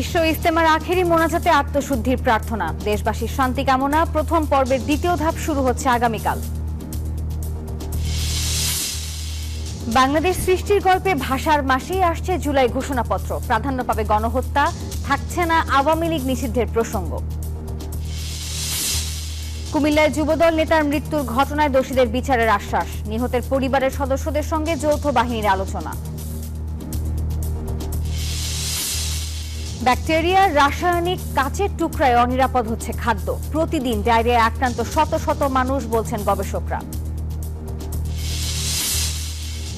বিশ্ব ইজতেমার আখেরি মোনাজাতে আত্মশুদ্ধির প্রার্থনা, দেশবাসীর শান্তি কামনা। প্রথম পর্বের দ্বিতীয় ধাপ শুরু হচ্ছে আগামীকাল। বাংলাদেশ সৃষ্টির গল্পে ভাষার মাসেই আসছে জুলাই ঘোষণাপত্র। প্রাধান্য পাবে গণহত্যা, থাকছে না আওয়ামী লীগ নিষিদ্ধের প্রসঙ্গ। কুমিল্লায় যুবদল নেতার মৃত্যুর ঘটনায় দোষীদের বিচারের আশ্বাস, নিহতের পরিবারের সদস্যদের সঙ্গে যৌথ বাহিনীর আলোচনা। ব্যাকটেরিয়া, রাসায়নিক, কাচের টুকরায় অনিরাপদ হচ্ছে খাদ্য। প্রতিদিন ডায়রিয়ায় আক্রান্ত শত শত মানুষ, বলছেন গবেষকরা।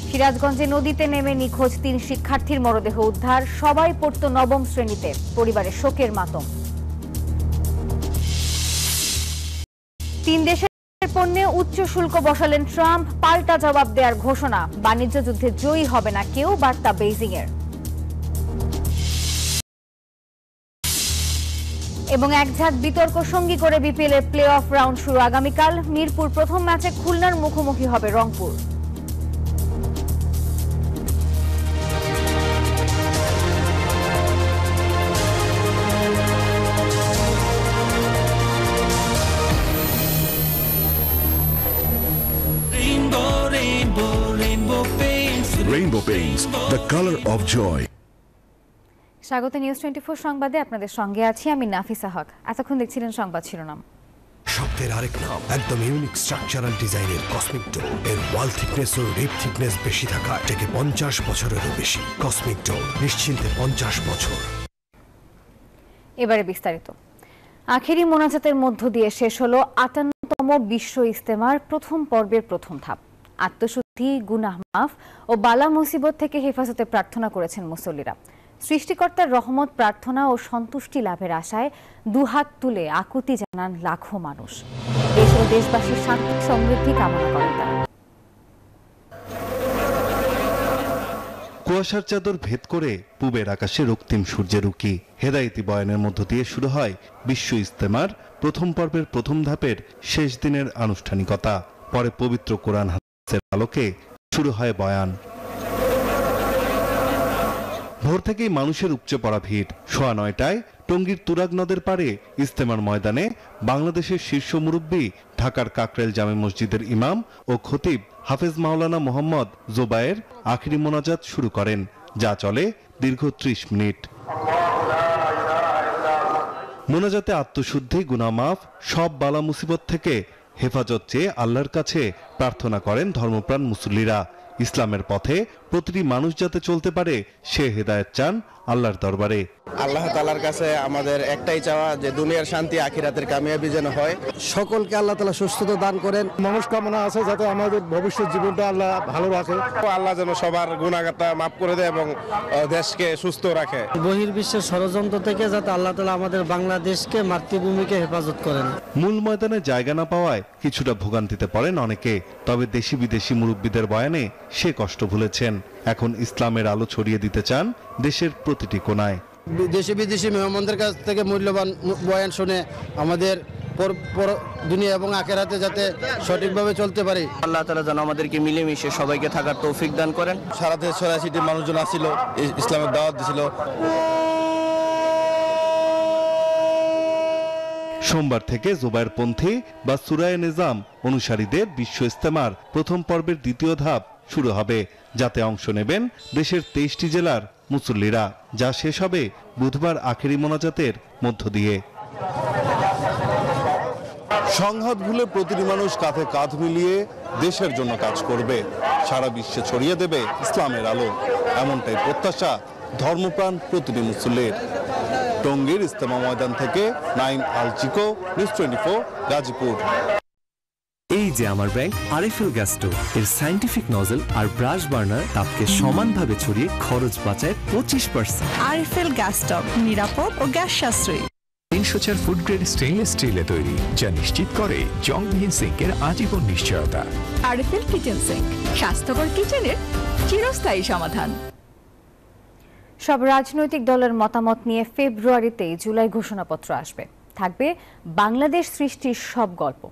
সিরাজগঞ্জে নদীতে নেমে নিখোঁজ 3 শিক্ষার্থীর মরদেহ উদ্ধার। সবাই পড়তো নবম শ্রেণীতে, পরিবারের শোকের মাতম। 3 দেশের পণ্যে উচ্চ শুল্ক বসালেন ট্রাম্প, পাল্টা জবাব দেওয়ার ঘোষণা। বাণিজ্য যুদ্ধে জয়ী হবে না কেউ, বার্তা বেইজিং এর। এবং একঝাঁক বিতর্ক সঙ্গী করে বিপিএল এর প্লে অফ রাউন্ড শুরু আগামীকাল। মিরপুর প্রথম ম্যাচে খুলনার মুখোমুখি হবে Rangpur. Rainbow Paints, the color of joy. স্বাগত নিউজ 24 সংবাদে, আপনাদের সঙ্গে আছি আমি নাফিসা হক। এতক্ষণ দেখছিলেন সংবাদ শিরোনাম। শব্দের আরেক নাম, একদম ইউনিক স্ট্রাকচারাল ডিজাইনের কসমিক ডো। এর ওয়াল থিকনেস ও রিপ থিকনেস বেশি থাকায় থেকে 50 বছরেরও বেশি। কসমিক ডো, নিশ্চিন্তে 50 বছর। এবারে বিস্তারিত। আখেরি মোনাজাতের মধ্য দিয়ে শেষ হলো 58তম বিশ্ব ইজতেমার প্রথম পর্বের প্রথম ধাপ। আত্মশুদ্ধি, গুনাহ মাফ ও বালা মুসিবত থেকে হেফাজতে প্রার্থনা করেছেন মুসল্লিরা। সৃষ্টিকর্তার রহমত প্রার্থনা ও সন্তুষ্টি লাভের আশায় দুহাত তুলে আকুতি জানান লাখো মানুষ। দেশ ও দেশবাসীর শান্তি সমৃদ্ধি কামনা করেন তারা। কুয়াশার চাদর ভেদ করে পূবের আকাশে রক্তিম সূর্যের উকি। হেদায়েতি বয়ানের মধ্য দিয়ে শুরু হয় বিশ্ব ইজতেমার প্রথম পর্বের প্রথম ধাপের শেষ দিনের আনুষ্ঠানিকতা। পরে পবিত্র কোরআন হাদিসের আলোকে শুরু হয় বয়ান। ভোর থেকেই মানুষের উপচে পড়া ভিড়। 9:15টায় টঙ্গীর তুরাগ নদের পাড়ে ইজতেমার ময়দানে বাংলাদেশের শীর্ষ মুরব্বী, ঢাকার কাকরাইল জামে মসজিদের ইমাম ও খতিব হাফেজ মাওলানা মোহাম্মদ জোবায়ের আখেরি মোনাজাত শুরু করেন, যা চলে দীর্ঘ 30 মিনিট। মোনাজাতে আত্মশুদ্ধি, গুনাহ মাফ, সব বালা মুসিবত থেকে হেফাজত চেয়ে আল্লাহর কাছে প্রার্থনা করেন ধর্মপ্রাণ মুসল্লিরা। ইসলামের পথে প্রতিটি মানুষ যাতে চলতে পারে, সে হেদায়েত চান আল্লাহর দরবারে। আল্লাহ তাআলার কাছে আমাদের একটাই চাওয়া, যে দুনিয়ার শান্তি, আখিরাতের কামিয়াবি যেন হয়। সকলকে আল্লাহ তাআলা সুস্থতা দান করেন। মনস্কামনা আছে যাতে আমাদের ভবিষ্যৎ জীবনটা আল্লাহ ভালো রাখে। আল্লাহ যেন সবার গুনাহগাতা মাফ করে দেয় এবং দেশকে সুস্থ রাখে। বহির্বিশ্বের ষড়যন্ত্র থেকে যাতে আল্লাহ তাআলা আমাদের বাংলাদেশকে, মাতৃভূমিকে হেফাজত করেন। মূল ময়দানে জায়গা না পাওয়ায় কিছুটা ভোগান্তিতে পড়েন অনেকে। তবে দেশি বিদেশি মুরব্বীদের বয়ানে সে কষ্ট ভুলেছেন। এখন ইসলামের আলো ছড়িয়ে দিতে চান দেশের প্রতিটি কোনায়। দেশি বিদেশি মেহমানদের কাছ থেকে মূল্যবান বয়ান শুনে আমাদের দুনিয়া এবং আখিরাতে যাতে সঠিকভাবে চলতে পারি। আল্লাহ তাআলা যেন আমাদেরকে মিলেমিশে সবাইকে থাকার তৌফিক দান করেন। সারা দেশ 84টি মানুষজন আসছিল, ইসলামের দাওয়াত দিছিল। সোমবার থেকে জোবায়েরপন্থী বা সূরায়ে নিজাম অনুসারীদের বিশ্ব ইজতেমার প্রথম পর্বের দ্বিতীয় ধাপ শুরু হবে, যাতে অংশ নেবেন দেশের 23টি জেলার মুসল্লিরা, যা শেষ হবে বুধবার আখেরি মোনাজাতের মধ্য দিয়ে। সংঘাত ভুলে প্রতিটি মানুষ কাঁধে কাঁধ মিলিয়ে দেশের জন্য কাজ করবে, সারা বিশ্বে ছড়িয়ে দেবে ইসলামের আলো, এমনটাই প্রত্যাশা ধর্মপ্রাণ প্রতিটি মুসল্লির। টঙ্গীর ইজতেমা ময়দান থেকে নাইম আল চিকো, নিউজ 24, গাজীপুর। এই যে আমার ব্যাংক আরএফএল গ্যাস স্টোভ, এর সায়েন্টিফিক নজল আর ব্রাশ বার্নার তাপকে সমানভাবে ছড়িয়ে খরচ বাঁচায় 25%। আরএফএল গ্যাস স্টোভ নিরাপদ ও গ্যাস সাশ্রয়ী। 304 ফুড গ্রেড স্টেইনলেস স্টিলে তৈরি, যা নিশ্চিত করে জংবিহীন সিঙ্কের আজীবন নিশ্চয়তা। আরএফএল কিচেন সিঙ্ক, স্বাস্থ্যকর কিচেনের চিরস্থায়ী সমাধান। সব রাজনৈতিক দলের মতামত নিয়ে ফেব্রুয়ারিতেই জুলাই ঘোষণাপত্র আসবে। থাকবে বাংলাদেশ সৃষ্টির সব গল্প,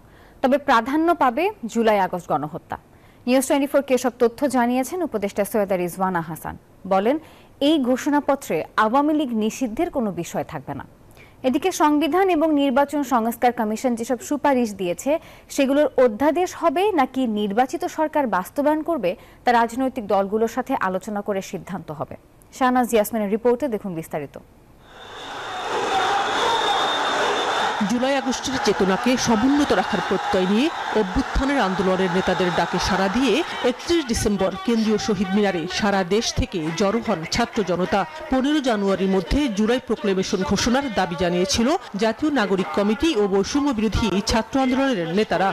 তবে প্রাধান্য পাবে জুলাই আগস্ট গণহত্যা। নিউজ 24 কে সব তথ্য জানিয়েছেন উপদেষ্টা সৈয়দা রিজওয়ানা হাসান। বলেন, এই ঘোষণাপত্রে আওয়ামী লীগ নিষিদ্ধের কোনো বিষয় থাকবে না। এদিকে সংবিধান এবং নির্বাচন সংস্কার কমিশন যেসব সুপারিশ দিয়েছে সেগুলোর অধ্যাদেশ হবে নাকি নির্বাচিত সরকার বাস্তবায়ন করবে তা রাজনৈতিক দলগুলোর সাথে আলোচনা করে সিদ্ধান্ত হবে। শাহনাজ ইয়াসমিনের রিপোর্টে দেখুন বিস্তারিত। জুলাই আগস্টের চেতনাকে সমুন্নত রাখার প্রত্যয় নিয়ে অভ্যুত্থানের আন্দোলনের নেতাদের ডাকে সাড়া দিয়ে ৩১ ডিসেম্বর কেন্দ্রীয় শহীদ মিনারে সারা দেশ থেকে জড়ো হন ছাত্র জনতা। ১৫ জানুয়ারির মধ্যে জুলাই প্রোক্লেমেশন ঘোষণার দাবি জানিয়েছিল জাতীয় নাগরিক কমিটি ও বৈষম্য বিরোধী ছাত্র আন্দোলনের নেতারা।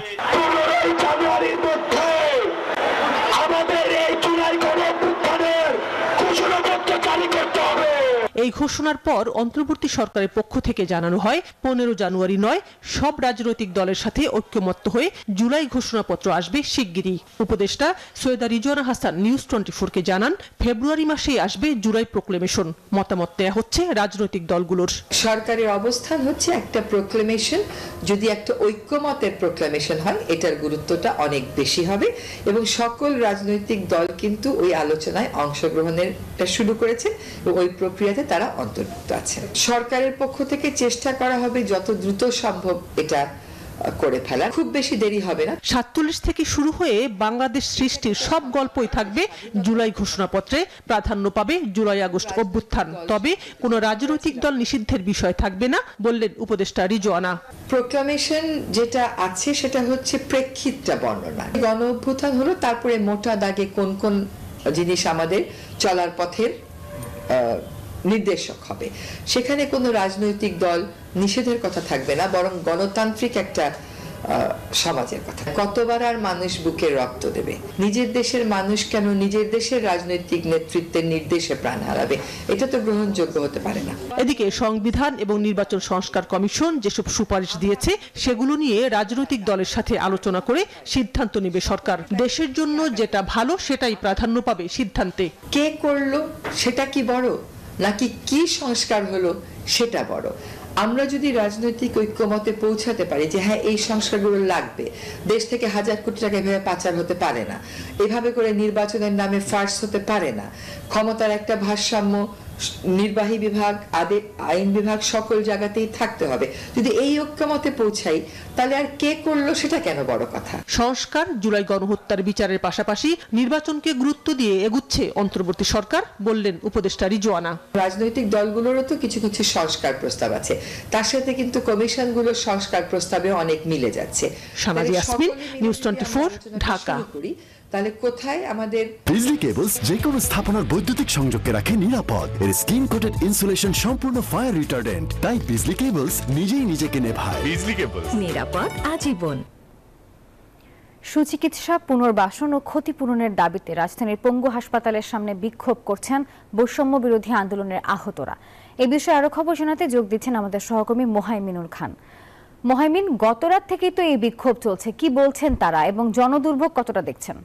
এই ঘোষণার পর অন্তর্বর্তী সরকারের পক্ষ থেকে জানানো হয় ১৫ জানুয়ারি নয়, সব রাজনৈতিক দলের সাথে ঐক্যমত্য হয়ে জুলাই ঘোষণাপত্র আসবে শিগগিরই। উপদেষ্টা সৈয়দা রিজওয়ানা হাসান নিউজ 24-কে জানান, ফেব্রুয়ারি মাসেই আসবে জুলাই প্রোক্লেমেশন। মতামত দেয়া হচ্ছে রাজনৈতিক দলগুলোর। সরকারের অবস্থান হচ্ছে একটা প্রোক্লেমেশন যদি একটা ঐক্যমতের প্রোক্লেমেশন হয় এটার গুরুত্বটা অনেক বেশি হবে এবং সকল রাজনৈতিক দল কিন্তু ওই আলোচনায় অংশগ্রহণের শুরু করেছে এবং ওই প্রক্রিয়াতে তারা অন্তর্ভুক্ত আছে। সরকারের পক্ষ থেকে চেষ্টা করা হবে যত দ্রুত সম্ভব এটা করে ফেলা, খুব বেশি দেরি হবে না। ৪৭ থেকে শুরু হয়ে বাংলাদেশ সৃষ্টির সব গল্পই থাকবে জুলাই ঘোষণাপত্রে। প্রাধান্য পাবে জুলাই আগস্ট অভ্যুত্থান, তবে কোনো রাজনৈতিক দল নিষিদ্ধের বিষয় থাকবে না বললেন উপদেষ্টা রিজওয়ানা। প্রোক্লামেশন যেটা আছে সেটা হচ্ছে প্রেক্ষিতটা বর্ণনা। গণ অভ্যুত্থান হলো, তারপরে মোটা দাগে কোন কোন জিনিস আমাদের চলার পথের নির্দেশক হবে, সেখানে কোনো রাজনৈতিক দল নিষেধের কথা থাকবে না, বরং গণতান্ত্রিক একটা সমাজের কথা। কতবার আর মানুষ বুকের রক্ত দেবে? নিজের দেশের মানুষ কেন নিজের দেশের রাজনৈতিক নেতৃত্বের নির্দেশে প্রাণ হারাবে? এটা তো গ্রহণযোগ্য হতে পারে না। এদিকে সংবিধান এবং নির্বাচন সংস্কার কমিশন যেসব সুপারিশ দিয়েছে সেগুলো নিয়ে রাজনৈতিক দলের সাথে আলোচনা করে সিদ্ধান্ত নেবে সরকার। দেশের জন্য যেটা ভালো সেটাই প্রাধান্য পাবে সিদ্ধান্তে। কে করলো সেটা কি বড়, নাকি কি সংস্কার হলো সেটা বড়? আমরা যদি রাজনৈতিক ঐক্যমতে পৌঁছাতে পারি যে হ্যাঁ এই সংস্কারগুলো লাগবে, দেশ থেকে হাজার কোটি টাকা এভাবে পাচার হতে পারে না, এভাবে করে নির্বাচনের নামে ফার্স হতে পারে না, ক্ষমতার একটা ভারসাম্য নির্বাহী বিভাগ, আইন বিভাগ সকল জায়গাতেই থাকতে হবে, যদি এই ঐক্যমতে পৌঁছাই তাহলে আর কে করলো সেটা কেন বড় কথা? সংস্কার, জুলাই গণহত্যার বিচারের পাশাপাশি নির্বাচনকে গুরুত্ব দিয়ে এগুচ্ছে অন্তর্বর্তী সরকার বললেন উপদেষ্টা রিজওয়ানা। রাজনৈতিক দলগুলোরও তো কিছু কিছু সংস্কার প্রস্তাব আছে, তার সাথে কিন্তু কমিশনগুলোর সংস্কার প্রস্তাবে অনেক মিলে যাচ্ছে। শাহনাজ ইয়াসমিন, নিউজ 24, ঢাকা। তাহলে কোথায় আমাদের বিজলি কেবলস যে কোনো স্থাপনার বৈদ্যুতিক সংযোগকে রাখে নিরাপদ। এর স্কিন কোটেড ইনসুলেশন সম্পূর্ণ ফায়ার রিটার্ডেন্ট, তাই বিজলি কেবলস নিজেই নিজেকে নেভায়। বিজলি কেবলস, নিরাপদ আজীবন। সুচিকিৎসা, পুনর্বাসন ও ক্ষতিপূরণের দাবিতে রাজধানীর পঙ্গু হাসপাতালের সামনে বিক্ষোভ করছেন বৈষম্য বিরোধী আন্দোলনের আহতরা। এ বিষয়ে আরো খবর শোনাতে যোগ দিচ্ছেন আমাদের সহকর্মী মোহাইমিনুল খান। মোহাইমিন, গতরাত থেকেই তো এই বিক্ষোভ চলছে, কি বলছেন তারা এবং জনদুর্ভোগ কতটা দেখছেন?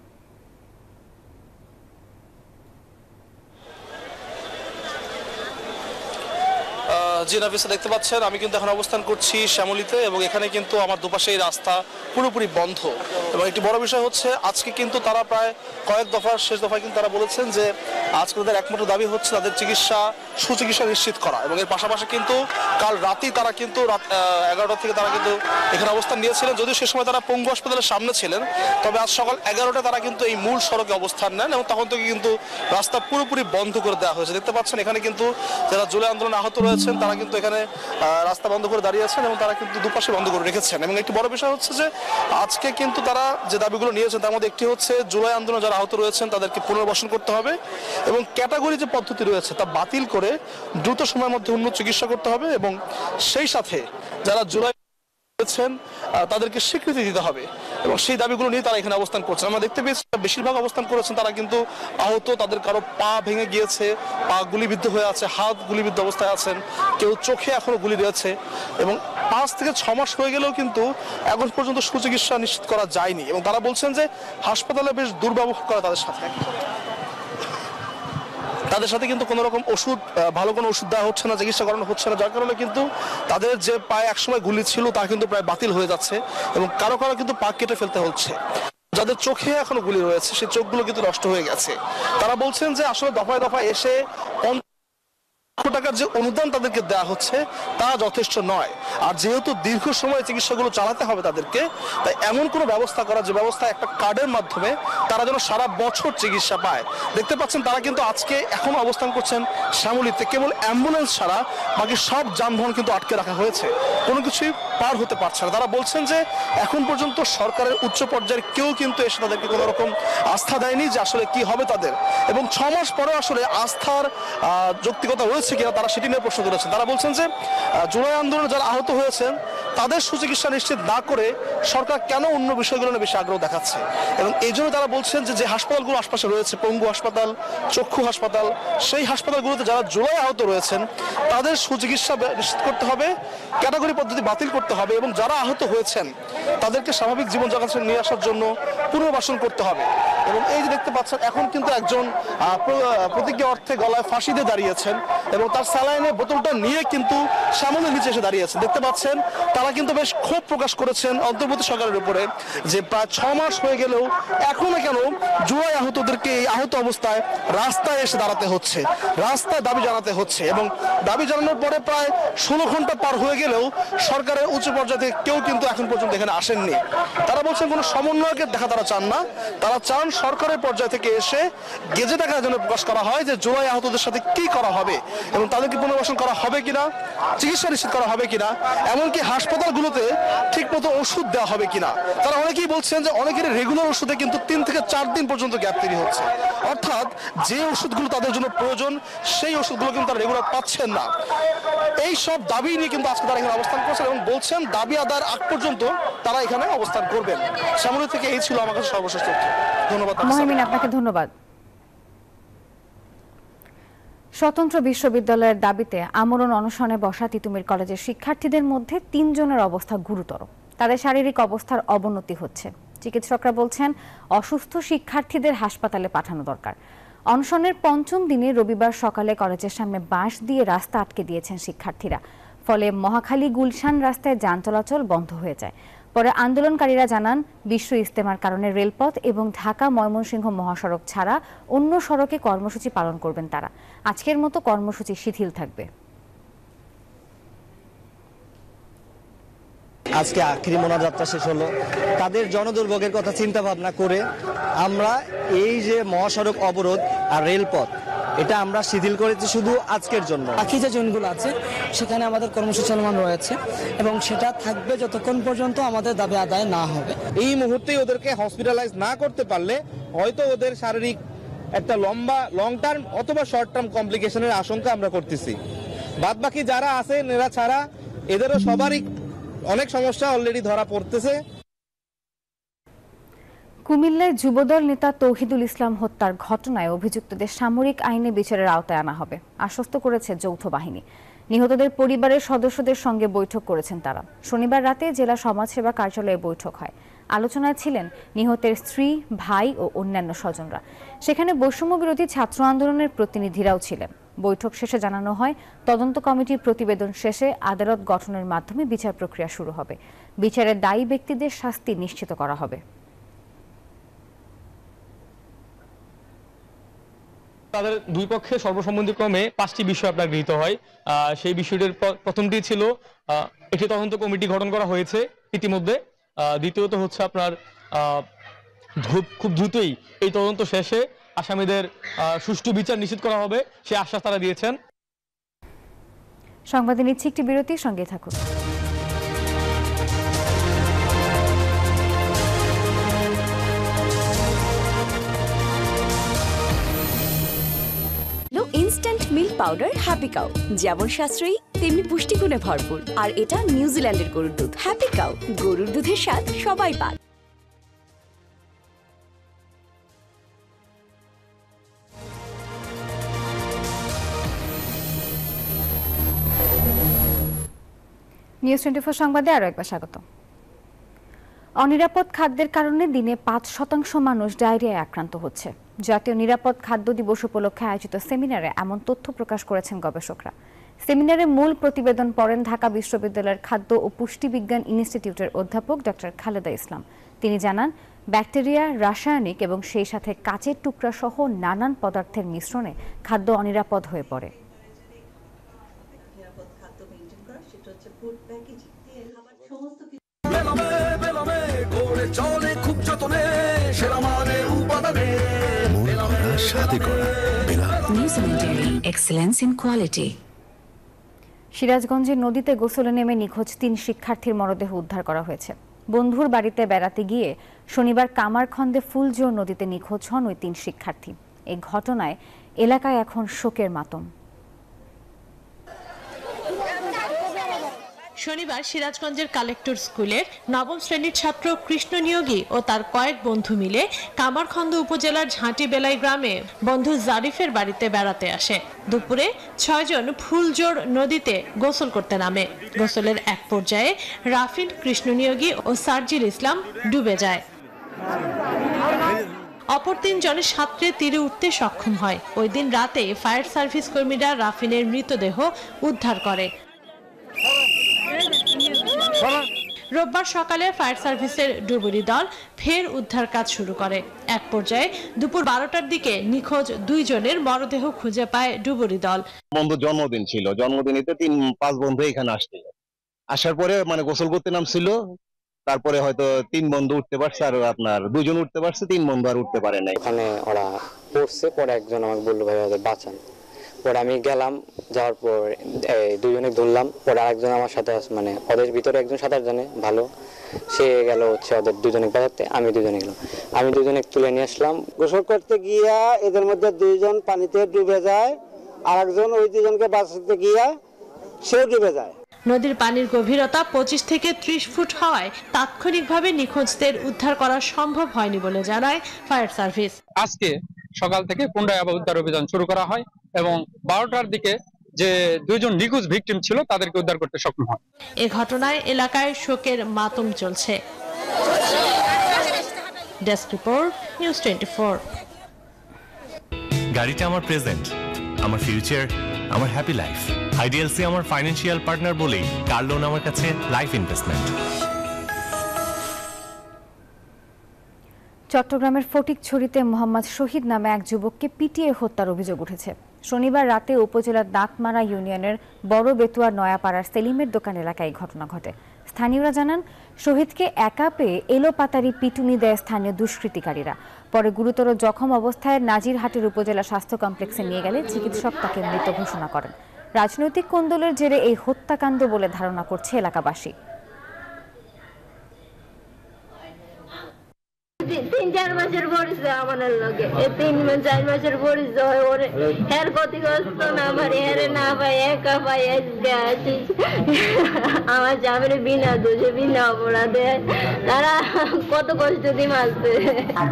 জি নাফিসা, দেখতে পাচ্ছেন আমি কিন্তু এখন অবস্থান করছি শ্যামলীতে এবং এখানে কিন্তু আমার দুপাশেই রাস্তা পুরোপুরি বন্ধ। এবং একটি বড় বিষয় হচ্ছে আজকে কিন্তু তারা প্রায় কয়েক দফার শেষ দফায় কিন্তু তারা বলেছেন যে আজকে তাদের একমাত্র দাবি হচ্ছে তাদের সুচিকিৎসা নিশ্চিত করা। এবং এর পাশাপাশি কিন্তু কাল রাতেই তারা কিন্তু রাত 11টা থেকে তারা কিন্তু এখানে অবস্থান নিয়েছিলেন, যদিও সে সময় তারা পঙ্গু হাসপাতালের সামনে ছিলেন। তবে আজ সকাল 11টায় তারা কিন্তু এই মূল সড়কে অবস্থান নেন এবং তখন থেকে কিন্তু রাস্তা পুরোপুরি বন্ধ করে দেওয়া হয়েছে। দেখতে পাচ্ছেন এখানে কিন্তু যারা জুলাই আন্দোলনে আহত রয়েছেন তারা কিন্তু এখানে রাস্তা বন্ধ করে দাঁড়িয়ে আছেন এবং তারা কিন্তু দুপাশে বন্ধ করে রেখেছেন। এবং একটি বড় বিষয় হচ্ছে যে আজকে কিন্তু তারা যে দাবিগুলো নিয়েছেন তার মধ্যে একটি হচ্ছে জুলাই আন্দোলনে যারা আহত রয়েছেন তাদেরকে পুনর্বাসন করতে হবে এবং ক্যাটাগরি যে পদ্ধতি রয়েছে তা বাতিল করে দ্রুত সময়ের মধ্যে উন্নত চিকিৎসা করতে হবে এবং সেই সাথে যারা জুলাই তাদেরকে স্বীকৃতি দিতে হবে এবং সেই দাবিগুলো নিয়ে তারা এখানে অবস্থান করছেন। আমরা দেখতে পেয়েছি বেশিরভাগ অবস্থান করেছেন তারা কিন্তু আহত, তাদের কারো পা ভেঙে গিয়েছে, পা গুলিবিদ্ধ হয়ে আছে, হাত গুলিবিদ্ধ অবস্থায় আছেন, কেউ চোখে এখনো গুলি রয়েছে এবং 5 থেকে 6 মাস হয়ে গেলেও কিন্তু এখন পর্যন্ত সুচিকিৎসা নিশ্চিত করা যায়নি। এবং তারা বলছেন যে হাসপাতালে বেশ দুর্ব্যবহার করা তাদের সাথে কিন্তু কোনো রকম ওষুধ, ভালো কোনো ওষুধ দেওয়া হচ্ছে না, চিকিৎসা করানো হচ্ছে না, যার কারণে কিন্তু তাদের যে পায়ে একসময় গুলি ছিল তা কিন্তু প্রায় বাতিল হয়ে যাচ্ছে এবং কারো কারো কিন্তু পা কেটে ফেলতে হচ্ছে। যাদের চোখে এখনো গুলি রয়েছে সেই চোখগুলো কিন্তু নষ্ট হয়ে গেছে। তারা বলছেন যে আসলে দফায় দফায় এসে টাকার যে অনুদান তাদেরকে দেওয়া হচ্ছে তা যথেষ্ট নয়। আর যেহেতু দীর্ঘ সময় চিকিৎসাগুলো চালাতে হবে তাদেরকে, তাই এমন কোনো ব্যবস্থা করা যে ব্যবস্থা একটা কার্ডের মাধ্যমে তারা যেন সারা বছর চিকিৎসা পায়। দেখতে পাচ্ছেন তারা কিন্তু আজকে এখনো অবস্থান করছেন শ্যামলীতে, কেবল অ্যাম্বুলেন্স ছাড়া বাকি সব যানবাহন কিন্তু আটকে রাখা হয়েছে, কোনো কিছুই পার হতে পারছে না। তারা বলছেন যে এখন পর্যন্ত সরকারের উচ্চ পর্যায়ের কেউ কিন্তু এসে তাদেরকে কোনো রকম আস্থা দেয়নি যে আসলে কি হবে তাদের, এবং 6 মাস পরে আসলে আস্থার যৌক্তিকতা রয়েছে কিনা তারা সেটি নিয়ে প্রশ্ন তুলেছেন। তারা বলছেন যে জুলাই আন্দোলনে যারা আহত হয়েছেন তাদের সুচিকিৎসা নিশ্চিত না করে সরকার কেন অন্য বিষয়গুলো নিয়ে বেশি আগ্রহ দেখাচ্ছে, এবং এই জন্য তারা বলছেন যে হাসপাতালগুলো আশপাশে রয়েছে, পঙ্গু হাসপাতাল, চক্ষু হাসপাতাল, সেই হাসপাতালগুলোতে যারা জুলাই আহত রয়েছেন তাদের সুচিকিৎসা নিশ্চিত করতে হবে, ক্যাটাগরি পদ্ধতি বাতিল করতে হবে, এবং যারা আহত হয়েছেন তাদেরকে স্বাভাবিক জীবনযাত্রা নিয়ে আসার জন্য পুনর্বাসন করতে হবে। এবং এই যে দেখতে পাচ্ছেন এখন কিন্তু একজন প্রতিজ্ঞা অর্থে গলায় ফাঁসি দিয়ে দাঁড়িয়েছেন এবং তার স্যালাইনের বোতলটা নিয়ে কিন্তু শ্যামলের নিচে এসে দাঁড়িয়েছেন। দেখতে পাচ্ছেন তারা কিন্তু বেশ ক্ষোভ প্রকাশ করেছেন অন্তর্বর্তী সরকারের উপরে যে প্রায় 6 মাস হয়ে গেলেও এখনো কেন জুলাই আহতদেরকে এই আহত অবস্থায় রাস্তায় এসে দাঁড়াতে হচ্ছে, রাস্তায় দাবি জানাতে হচ্ছে, এবং দাবি জানানোর পরে প্রায় 16 ঘন্টা পার হয়ে গেলেও সরকারের উচ্চ পর্যায়ে থেকে কেউ কিন্তু এখন পর্যন্ত এখানে আসেননি। তারা বলছেন কোনো সমন্বয়কের দেখা তারা চান না, তারা চান সরকারের পর্যায় থেকে এসে গেজেট আকারে যেন প্রকাশ করা হয় যে জুলাই আহতদের সাথে কি করা হবে এবং তাদেরকে পুনর্বাসন করা হবে কিনা, চিকিৎসা নিশ্চিত করা হবে কিনা, এমনকি হাসপাতালগুলোতে ঠিকমতো ওষুধ দেওয়া হবে কিনা। তারা অনেকেই বলছেন যে অনেকের রেগুলার ওষুধে কিন্তু 3 থেকে 4 দিন পর্যন্ত গ্যাপ তৈরি হচ্ছে, অর্থাৎ যে ওষুধগুলো তাদের জন্য প্রয়োজন সেই ওষুধগুলো কিন্তু তারা রেগুলার পাচ্ছেন না। এই সব দাবি নিয়ে কিন্তু আজকে তারা এখানে অবস্থান করছেন এবং বলছেন দাবি আদায়ের আগ পর্যন্ত তারা এখানে অবস্থান করবেন। শ্যামলী থেকে এই ছিল আমার কাছে সর্বশেষ তথ্য। ধন্যবাদ মহিমিন, আপনাকে ধন্যবাদ। স্বতন্ত্র বিশ্ববিদ্যালয়ের দাবিতে আমরণ অনশনে বসা তিতুমির কলেজের শিক্ষার্থীদের মধ্যে 3 জনের অবস্থা গুরুতর। তাদের শারীরিক অবস্থার অবনতি হচ্ছে। চিকিৎসকরা বলছেন অসুস্থ শিক্ষার্থীদের হাসপাতালে পাঠানো দরকার। অনশনের 5ম দিনে রবিবার সকালে কলেজের সামনে বাঁশ দিয়ে রাস্তা আটকে দিয়েছেন শিক্ষার্থীরা। ফলে মহাখালী গুলশান রাস্তায় যান চলাচল বন্ধ হয়ে যায়। পরে আন্দোলনকারীরা জানান বিশ্ব ইজতেমার কারণে রেলপথ এবং ঢাকা ময়মনসিংহ মহাসড়ক ছাড়া অন্য সড়কে কর্মসূচি পালন করবেন তারা। আজকের মতো কর্মসূচি শিথিল থাকবে। আজকে আখেরি মোনাজাতটা শেষ হলো। তাদের জনদুর্ভোগের কথা চিন্তা ভাবনা করে আমরা এই যে মহাসড়ক অবরোধ আর রেলপথ এটা আমরা শিথিল করেছি শুধু আজকের জন্য। বাকি যে জোনগুলো আছে সেখানে আমাদের কর্মসূচি চলমান রয়েছে এবং সেটা থাকবে যতক্ষণ পর্যন্ত আমাদের দাবি আদায় না হবে। এই মুহূর্তে ওদেরকে হসপিটালাইজ না করতে পারলে হয়তো ওদের শারীরিক একটা লং টার্ম অথবা শর্ট টার্ম কমপ্লিকেশনের আশঙ্কা আমরা করতেছি। বাদ বাকি যারা আছেন এরা ছাড়া এদেরও সবারই অনেক সমস্যা অলরেডি ধরা পড়তেছে। কুমিল্লায় যুবদল নেতা তৌহিদুল ইসলাম হত্যার ঘটনায় অভিযুক্তদের সামরিক আইনে বিচারের আওতায় আনা হবে আশ্বস্ত করেছে যৌথ বাহিনী। নিহতদের পরিবারের সদস্যদের সঙ্গে বৈঠক করেছেন তারা। শনিবার রাতে জেলা সমাজসেবা কার্যালয়ে বৈঠক হয়। আলোচনায় ছিলেন নিহতের স্ত্রী, ভাই ও অন্যান্য স্বজনরা। সেখানে বৈষম্য বিরোধী ছাত্র আন্দোলনের প্রতিনিধিরাও ছিলেন। বৈঠক শেষে জানানো হয় তদন্ত কমিটির প্রতিবেদন শেষে আদালত গঠনের মাধ্যমে বিচার প্রক্রিয়া শুরু হবে। বিচারে দায়ী ব্যক্তিদের শাস্তি নিশ্চিত করা হবে। তাদের দুই পক্ষে সর্বসম্মতিক্রমে 5টি বিষয় আপনার গৃহীত হয়। সেই বিষয়টির প্রথমটি ছিল একটি তদন্ত কমিটি গঠন করা হয়েছে ইতিমধ্যে। দ্বিতীয়ত হচ্ছে আপনার খুব দ্রুতই এই তদন্ত শেষে আসামিদের সুষ্ঠু বিচার নিশ্চিত করা হবে সে আশ্বাস তারা দিয়েছেন। সংবাদে নিচ্ছি একটি বিরতি, সঙ্গে থাকুন। Instant milk powder happy cow, যেমন সাশ্রয়ী তেমনি পুষ্টিগুণে ভরপুর। আর এটা নিউজিল্যান্ডের গরুর দুধ। হ্যাপি কাউ, গরুর দুধের স্বাদ সবাই পায়। নিউজ 24 সংবাদে আরো একবার স্বাগত। অনিরাপদ খাদ্যের কারণে দিনে 5% মানুষ ডায়রিয়ায় আক্রান্ত হচ্ছে। জাতীয় নিরাপদ খাদ্য দিবস উপলক্ষে আয়োজিত সেমিনারে এমন তথ্য প্রকাশ করেছেন গবেষকরা। সেমিনারে মূল প্রতিবেদন পড়েন ঢাকা বিশ্ববিদ্যালয়ের খাদ্য ও পুষ্টি বিজ্ঞান ইনস্টিটিউটের অধ্যাপক ডক্টর খালেদা ইসলাম। তিনি জানান, ব্যাকটেরিয়া, রাসায়নিক এবং সেই সাথে কাচের টুকরা সহ নানান পদার্থের মিশ্রণে খাদ্য অনিরাপদ হয়ে পড়ে। সিরাজগঞ্জের নদীতে গোসলে নেমে নিখোঁজ 3 শিক্ষার্থীর মরদেহ উদ্ধার করা হয়েছে। বন্ধুর বাড়িতে বেড়াতে গিয়ে শনিবার কামারখন্দে ফুলজোর নদীতে নিখোঁজ হন ওই 3 শিক্ষার্থী। এই ঘটনায় এলাকায় এখন শোকের মাতম। শনিবার সিরাজগঞ্জের কালেক্টর স্কুলের নবম শ্রেণীর ছাত্র কৃষ্ণ নিয়োগী ও তার কয়েক বন্ধু মিলে কামারখন্দ উপজেলার ঝাঁটি বেলাই গ্রামে বন্ধু জারিফের বাড়িতে বেড়াতে আসে। দুপুরে 6 জন ফুলজোর নদীতে গোসল করতে নামে। গোসলের এক পর্যায়ে রাফিন, কৃষ্ণ নিয়োগী ও সার্জিল ইসলাম ডুবে যায়। অপর 3 জনের সাঁতরে তীরে উঠতে সক্ষম হয়। ওই দিন রাতে ফায়ার সার্ভিস কর্মীরা রাফিনের মৃতদেহ উদ্ধার করে। রোববার সকালে ফায়ার সার্ভিসের ডুবুরি দল ফের উদ্ধার কাজ শুরু করে। এক পর্যায়ে দুপুর 12টার দিকে নিখোঁজ 2 জনের মরদেহ খুঁজে পায় ডুবুরি দল। বন্ধুর জন্মদিন ছিল, জন্মদিনেতে 3-5 বন্ধু এখানে আসার পরে মানে গোসল করতে নামছিল। তারপরে হয়তো 3 বন্ধু উঠতে পারছে, আর আপনার 2 জন উঠতে পারছে, 3 বন্ধু আর উঠতে পারে নাই। ওখানে ওরা পড়ছে, পরে একজন আমাকে বললো ভাই ওদের বাঁচান। পরে আমি গেলাম, যাওয়ার পর 2 জনে ধরলাম। পরে আরেকজন আমার সাথে মানে ওদের ভিতরে একজন সাঁতার জানে ভালো, সে গেল হচ্ছে ওদের 2 জনে বাঁচাতে। আমি 2 জনে গেলাম, আমি 2 জনে তুলে নিয়ে আসলাম। গোসল করতে গিয়া এদের মধ্যে 2 জন পানিতে ডুবে যায়, আর একজন ওই 2 জনকে বাঁচাতে গিয়া সেও ডুবে যায়। নদীর পানির গভীরতা 25 থেকে 30 ফুট হওয়ায় তাৎক্ষণিকভাবে নিখোঁজদের উদ্ধার করা সম্ভব হয়নি বলে জানায় ফায়ার সার্ভিস। আজকে সকাল থেকে পুনরায় আবার উদ্ধার অভিযান শুরু করা হয় এবং 12টার দিকে যে 2 জন নিখোঁজ ভিকটিম ছিল তাদেরকে উদ্ধার করতে সক্ষম হয়। এ ঘটনায় এলাকায় শোকের মাতম চলছে। Desk report, news 24। গাড়িটা আমার প্রেজেন্ট, আমার ফিউচার, আমার হ্যাপি লাইফ। আইডিএলসি আমার ফাইন্যান্সিয়াল পার্টনার বলেই কার লোন আমার কাছে লাইফ ইনভেস্টমেন্ট। চট্টগ্রামের ফটিকছড়িতে মোহাম্মদ শহীদ নামে এক যুবককে পিটিয়ে হত্যার অভিযোগ উঠেছে। শনিবার রাতে উপজেলার দাঁতমারা ইউনিয়নের বড় বেতুয়া নয়াপাড়ার সেলিমের দোকান এলাকায় ঘটনা ঘটে। স্থানীয়রা জানান, শহীদকে একা পেয়ে এলোপাতাড়ি পিটুনি দেয় স্থানীয় দুষ্কৃতিকারীরা। পরে গুরুতর জখম অবস্থায় নাজিরহাটের উপজেলা স্বাস্থ্য কমপ্লেক্সে নিয়ে গেলে চিকিৎসক তাকে মৃত ঘোষণা করেন। রাজনৈতিক কোন্দলের জেরে এই হত্যাকাণ্ড বলে ধারণা করছে এলাকাবাসী। 3-4 মাসের পরিচয় আমাদের লগে, 3-4 মাসের পরিচয় ওরে হের ক্ষতিগ্রস্ত না পারি, হেরে না পাই, একা পাই। আমার স্বামীর বিনা দোষে বিনা অপরাধে তারা কত কষ্ট দিয়ে মারছে।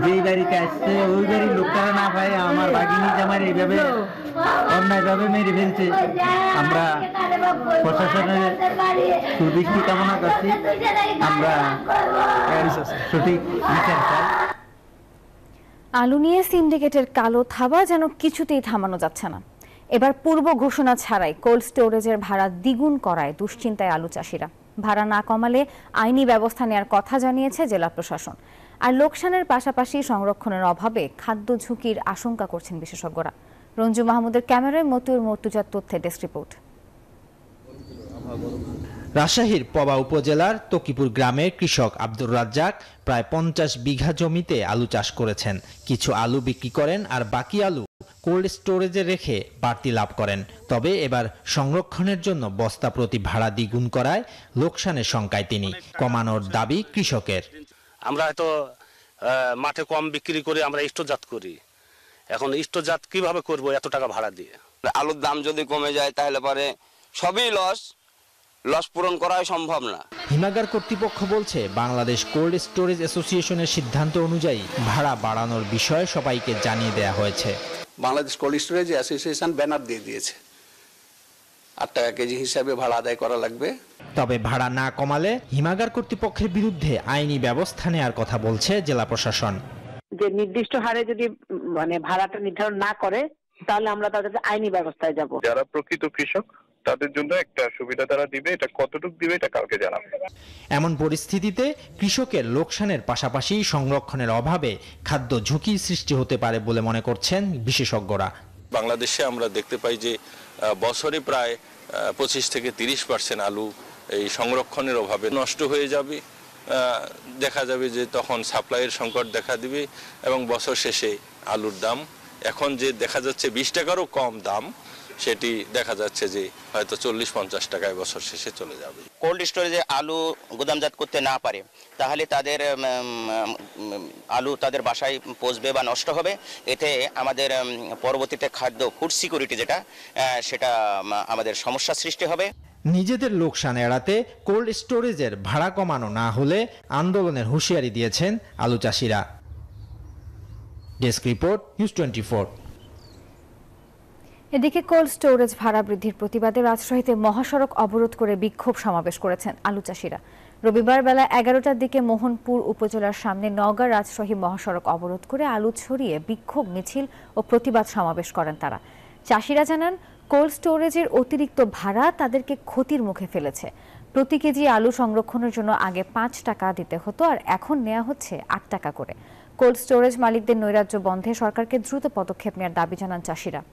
যেই বাড়িতে আসছে ওই বাড়ির লোকেরা না পায় আমার বাগিনী জামার এইভাবে অন্যায়ভাবে মেরে ফেলছে। আমরা প্রশাসনের সুদৃষ্টি কামনা করছি, আমরা সঠিক বিচার চাই। আলু নিয়ে সিন্ডিকেটের কালো থাবা যেন কিছুতেই থামানো যাচ্ছে না। এবার পূর্ব ঘোষণা ছাড়াই কোল্ড স্টোরেজের ভাড়া দ্বিগুণ করায় দুশ্চিন্তায় আলু চাষিরা। ভাড়া না কমালে আইনি ব্যবস্থা নেওয়ার কথা জানিয়েছে জেলা প্রশাসন। আর লোকসানের পাশাপাশি সংরক্ষণের অভাবে খাদ্য ঝুঁকির আশঙ্কা করছেন বিশেষজ্ঞরা। রঞ্জু মাহমুদের ক্যামেরায় মতিউর মর্তুজার তথ্যে ডেস্ক রিপোর্ট। রাজশাহীর পবা উপজেলার তকিপুর গ্রামের কৃষক আব্দুর রাজ্জাক প্রায় 50 বিঘা জমিতে আলু চাষ করেছেন। কিছু আলু বিক্রি করেন আর বাকি আলু কোল্ড স্টোরেজে রেখে বাড়তি লাভ করেন। তবে এবার সংরক্ষণের জন্য বস্তা প্রতি ভাড়া দ্বিগুণ করায় লোকসানের শঙ্কায় তিনি। কমানোর দাবি কৃষকের। আমরা হয়তো মাঠে কম বিক্রি করে আমরা স্টোরজাত করি, এখন স্টোরজাত কিভাবে করব এত টাকা ভাড়া দিয়ে? আলুর দাম যদি কমে যায় তাহলে পরে সবই লস পূরণ করাই সম্ভব না। হিমাগার কর্তৃপক্ষ বলছে, বাংলাদেশ কোল্ড স্টোরেজ অ্যাসোসিয়েশনের সিদ্ধান্ত অনুযায়ী ভাড়া বাড়ানোর বিষয়ে সবাইকে জানিয়ে দেওয়া হয়েছে। Bangladesh cold storage association banner দিয়ে দিয়েছে, 8 টাকা কেজি হিসাবে ভাড়া আদায় করা লাগবে। তবে ভাড়া না কমালে হিমাগার কর্তৃপক্ষের বিরুদ্ধে আইনি ব্যবস্থা নেওয়ার কথা বলছে জেলা প্রশাসন। যে নির্দিষ্ট হারে যদি ভাড়াটা নির্ধারণ না করে তাহলে আমরা তাদের আইনি ব্যবস্থায় যাব। যারা প্রকৃত কৃষক তাদের জন্য একটা সুবিধা তারা দিবে, এটা কতটুকু দিবে এটা কালকে জানাবে। এমন পরিস্থিতিতে কৃষকের লোকসানের পাশাপাশি সংরক্ষণের অভাবে খাদ্য ঝুঁকির সৃষ্টি হতে পারে বলে মনে করছেন বিশেষজ্ঞরা। বাংলাদেশে আমরা দেখতে পাই যে বছরে প্রায় 25 থেকে 30% আলু এই সংরক্ষণের অভাবে নষ্ট হয়ে যাবে। দেখা যাবে যে তখন সাপ্লাইয়ের সংকট দেখা দিবে এবং বছর শেষে আলুর দাম এখন যে দেখা যাচ্ছে 20 টাকারও কম দাম, সেটি দেখা যাচ্ছে যে হয়তো 40-50 টাকায় বছর শেষে চলে যাবে। কোল্ড স্টোরেজে আলু গুদামজাত করতে না পারে তাহলে তাদের আলু তাদের বাসায় পৌঁছবে বা নষ্ট হবে। এতে আমাদের পরবর্তীতে খাদ্য ফুড সিকিউরিটি যেটা সেটা আমাদের সমস্যা সৃষ্টি হবে। নিজেদের লোকসান এড়াতে কোল্ড স্টোরেজের ভাড়া কমানো না হলে আন্দোলনের হুঁশিয়ারি দিয়েছেন আলু চাষিরা। Desk report, news 24। এদিকে কোল্ড স্টোরেজ ভাড়া বৃদ্ধির প্রতিবাদে রাজশাহীতে মহাসড়ক অবরোধ করে বিক্ষোভ সমাবেশ করেছেন আলু চাষিরা। রবিবার বেলা 11টার দিকে মোহনপুর উপজেলার সামনে নওগাঁ রাজশাহী মহাসড়ক অবরোধ করে আলু ছড়িয়ে বিক্ষোভ মিছিল ও প্রতিবাদ সমাবেশ করেন তারা। চাষিরা জানান, কোল্ড স্টোরেজের অতিরিক্ত ভাড়া তাদেরকে ক্ষতির মুখে ফেলেছে। প্রতি কেজি আলু সংরক্ষণের জন্য আগে 5 টাকা দিতে হতো, আর এখন নেওয়া হচ্ছে 8 টাকা করে। কোল্ড স্টোরেজ মালিকদের নৈরাজ্য বন্ধে সরকারকে দ্রুত পদক্ষেপ নেওয়ার দাবি জানান চাষিরা।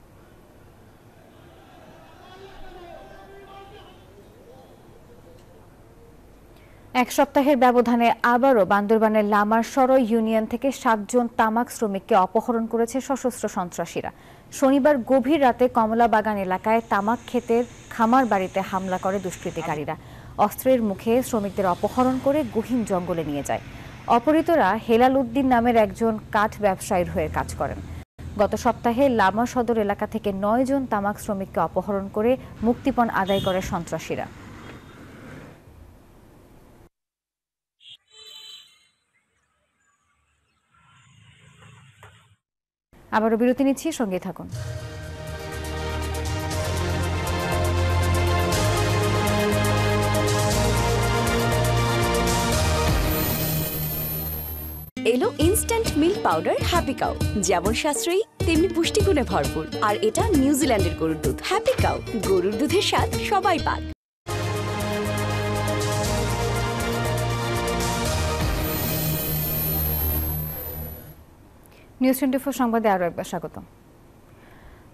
এক সপ্তাহের ব্যবধানে আবারও বান্দরবানের লামার সরই ইউনিয়ন থেকে 7 জন তামাক শ্রমিককে অপহরণ করেছে সশস্ত্র সন্ত্রাসীরা। শনিবার গভীর রাতে কমলাবাগান এলাকায় তামাক ক্ষেতের খামার বাড়িতে হামলা করে দুষ্কৃতিকারীরা। অস্ত্রের মুখে শ্রমিকদের অপহরণ করে গহীন জঙ্গলে নিয়ে যায়। অপহৃতরা হেলাল উদ্দিন নামের একজন কাঠ ব্যবসায়ীর হয়ে কাজ করেন। গত সপ্তাহে লামা সদর এলাকা থেকে 9 জন তামাক শ্রমিককে অপহরণ করে মুক্তিপণ আদায় করে সন্ত্রাসীরা। আবারও বিরতি নিচ্ছি, সঙ্গে থাকুন। এলো instant milk powder happy cow, যেমন সাশ্রয়ী তেমনি পুষ্টিগুণে ভরপুর। আর এটা নিউজিল্যান্ডের গরুর দুধ। হ্যাপি কাউ, গরুর দুধের স্বাদ সবাই পাক। নিউজ 24 সংবাদে আরও একবার স্বাগত।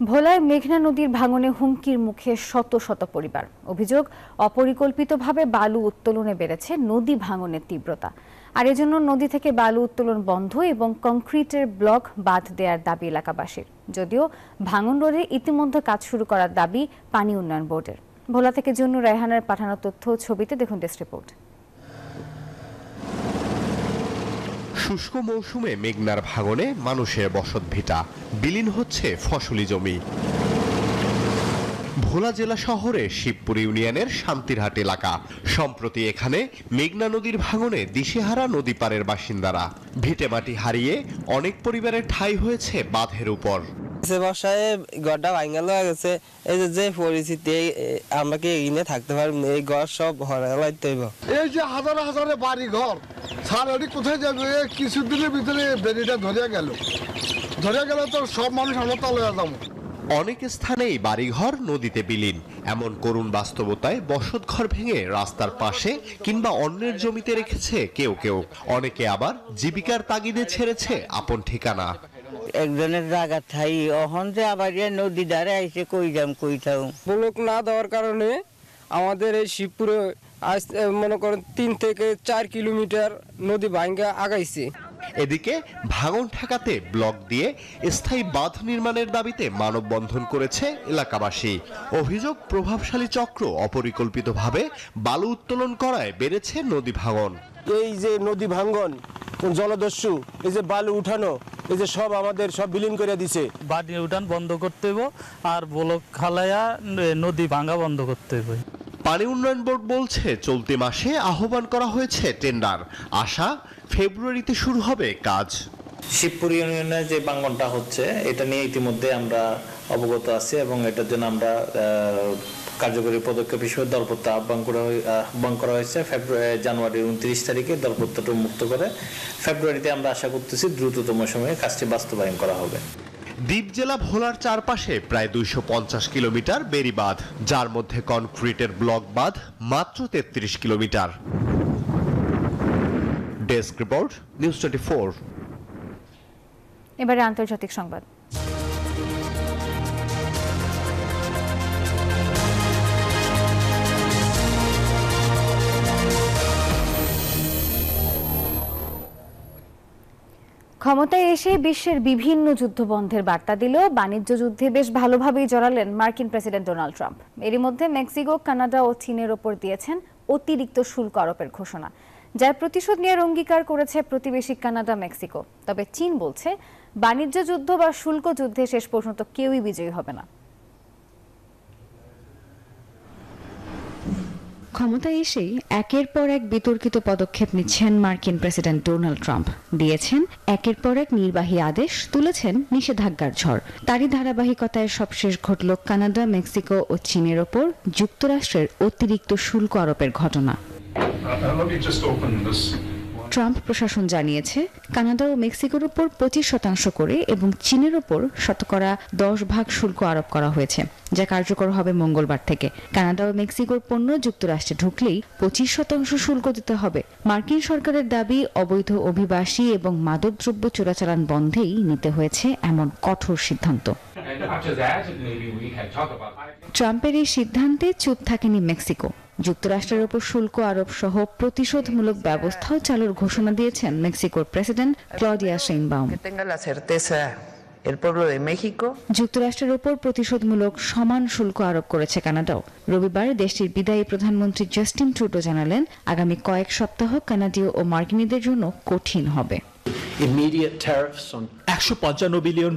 ভোলায় মেঘনা নদীর ভাঙনে হুমকির মুখে শত শত পরিবার। অভিযোগ, অপরিকল্পিতভাবে বালু উত্তোলনে বেড়েছে নদী ভাঙনের তীব্রতা। আর এজন্য নদী থেকে বালু উত্তোলন বন্ধ এবং কংক্রিটের ব্লক বাঁধ দেওয়ার দাবি এলাকাবাসীর। যদিও ভাঙন রোধে ইতিমধ্যে কাজ শুরু করার দাবি পানি উন্নয়ন বোর্ডের। ভোলা থেকে জুন্নু রায়হানের পাঠানো তথ্য ছবিতে দেখুন ডেস্ক রিপোর্ট। শুষ্ক মৌসুমে মেঘনার ভাঙনে মানুষের বসতভিটা, বিলীন হচ্ছে ফসলি জমি। ভোলা জেলা শহরে শিবপুর ইউনিয়নের শান্তিরহাট এলাকা। সম্প্রতি এখানে মেঘনা নদীর ভাঙনে দিশেহারা নদী পারের বাসিন্দারা। ভিটেমাটি হারিয়ে অনেক পরিবারের ঠাঁই হয়েছে বাঁধের উপর। বর্ষায় গড়টা ভাঙাল হয়ে গেছে। এই যে পরিস্থিতি, আমরা কি এগিয়ে থাকতে পারব? এই ঘর সব হরাইতে হইব। এই যে হাজারে হাজারে বাড়ি ঘর সারাটি কোথায় যাবে? কিছুদিনের ভিতরে বেরিটা ধরে গেল তো সব মানুষ আমরা তলে যাবো। অনেক স্থানেই বাড়িঘর নদীতে বিলীন। এমন করুণ বাস্তবতায় বসতঘর ভেঙে রাস্তার পাশে কিংবা অন্যের জমিতে রেখেছে কেউ কেউ। অনেকে আবার জীবিকার তাগিদে ছেড়েছে আপন ঠিকানা। একজনের জায়গা থাই অহন যে আবার নদী ধারে আইসে কই যাম কই থাও। ব্লক না দেওয়ার কারণে আমাদের এই শিবপুরে আজ মনে করেন 3 থেকে 4 কিলোমিটার নদী ভাঙ্গা আগাইছে। এদিকে ভাঙন ঠেকাতে ব্লক দিয়ে স্থায়ী বাঁধ নির্মাণের দাবিতে মানববন্ধন করেছে এলাকাবাসী। অভিযোগ, প্রভাবশালী চক্র অপরিকল্পিতভাবে বালু উত্তোলন করায় বেড়েছে নদী ভাঙন। এই যে নদী ভাঙ্গন, জলদস্যু, এই যে বালু উঠানো, এই যে সব আমাদের সব বিলীন করে দিছে। বাড়ি উঠান বন্ধ করতে হইব, আর ব্লক খালায়া নদী ভাঙা বন্ধ করতে হইব। পানি উন্নয়ন বোর্ড বলছে চলতি মাসে আহ্বান করা হয়েছে টেন্ডার। আশা ফেব্রুয়ারিতে শুরু হবে কাজ। শিবপুর ইউনিয়নের যে ভাঙনটা হচ্ছে, এটা নিয়ে ইতিমধ্যে আমরা অবগত আছি এবং এটার জন্য আমরা কার্যকরী পদক্ষেপ হিসেবে দলপত্র আহ্বান করা হয়েছে। জানুয়ারির 29 তারিখে দলপত্রটা মুক্ত করে ফেব্রুয়ারিতে আমরা আশা করতেছি দ্রুততম সময়ে কাজটি বাস্তবায়ন করা হবে। দ্বীপ জেলা ভোলার চারপাশে প্রায় 250 কিলোমিটার বেড়িবাঁধ, যার মধ্যে কনক্রিটের ব্লক বাঁধ মাত্র 33 কিলোমিটার। Desk report, news 24। এবারে আন্তর্জাতিক সংবাদ। ক্ষমতায় এসে বিশ্বের বিভিন্ন যুদ্ধবন্ধের বার্তা দিলেও বাণিজ্য যুদ্ধে বেশ ভালোভাবেই জড়ালেন মার্কিন প্রেসিডেন্ট ডোনাল্ড ট্রাম্প। এরই মধ্যে মেক্সিকো, কানাডা ও চীনের ওপর দিয়েছেন অতিরিক্ত শুল্ক আরোপের ঘোষণা, যার প্রতিশোধ নেওয়ার অঙ্গীকার করেছে প্রতিবেশী কানাডা, মেক্সিকো। তবে চীন বলছে বাণিজ্য যুদ্ধ বা শুল্ক যুদ্ধে শেষ পর্যন্ত কেউই বিজয়ী হবে না। ক্ষমতায় এসেই একের পর এক বিতর্কিত পদক্ষেপ নিচ্ছেন মার্কিন প্রেসিডেন্ট ডোনাল্ড ট্রাম্প। দিয়েছেন একের পর এক নির্বাহী আদেশ, তুলেছেন নিষেধাজ্ঞার ঝড়। তারই ধারাবাহিকতায় সবশেষ ঘটল কানাডা, মেক্সিকো ও চীনের ওপর যুক্তরাষ্ট্রের অতিরিক্ত শুল্ক আরোপের ঘটনা। ট্রাম্প প্রশাসন জানিয়েছে কানাডা ও মেক্সিকোর উপর 25% করে এবং চীনের উপর শতকরা 10% শুল্ক আরোপ করা হয়েছে, যা কার্যকর হবে মঙ্গলবার থেকে। কানাডা ও মেক্সিকোর পণ্য যুক্তরাষ্ট্রে ঢুকলেই 25% শুল্ক দিতে হবে। মার্কিন সরকারের দাবি, অবৈধ অভিবাসী এবং মাদকদ্রব্য চোরাচালান বন্ধেই নিতে হয়েছে এমন কঠোর সিদ্ধান্ত। ট্রাম্পের এই সিদ্ধান্তে চুপ থাকেনি মেক্সিকো। যুক্তরাষ্ট্রের উপর শুল্ক আরোপ সহ প্রতিশোধমূলক ব্যবস্থাও চালুর ঘোষণা দিয়েছেন মেক্সিকোর প্রেসিডেন্ট ক্লডিয়া শেইনবাউম। যুক্তরাষ্ট্রের উপর প্রতিশোধমূলক সমান শুল্ক আরোপ করেছে কানাডাও। রবিবার দেশটির বিদায়ী প্রধানমন্ত্রী জাস্টিন ট্রুডো জানালেন, আগামী কয়েক সপ্তাহ কানাডীয় ও মার্কিনীদের জন্য কঠিন হবে। $155 বিলিয়ন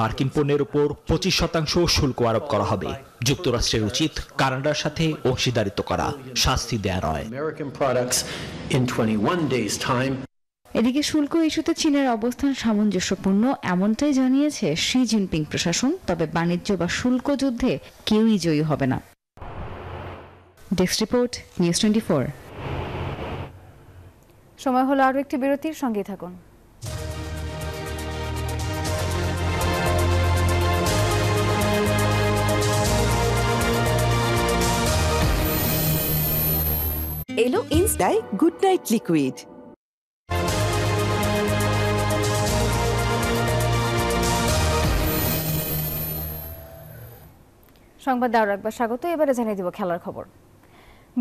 মার্কিন পণ্যের উপর 25% শুল্ক আরোপ করা হবে। যুক্তরাষ্ট্রের উচিত কানাডার সাথে অংশীদারিত্ব করা, শাস্তি দেয়া নয়। এদিকে শুল্ক ইস্যুতে চীনের অবস্থান সামঞ্জস্যপূর্ণ, এমনটাই জানিয়েছে শি জিনপিং প্রশাসন। তবে বাণিজ্য বা শুল্ক যুদ্ধে কেউই জয়ী হবে না। Desk report, news 24। সময় হলো আরো একটি বিরতির, সঙ্গে থাকুন। এলো ইনস্টায় গুড নাইট লিকুইড। সংবাদ আরো একবার স্বাগত। এবারে জানিয়ে দিব খেলার খবর।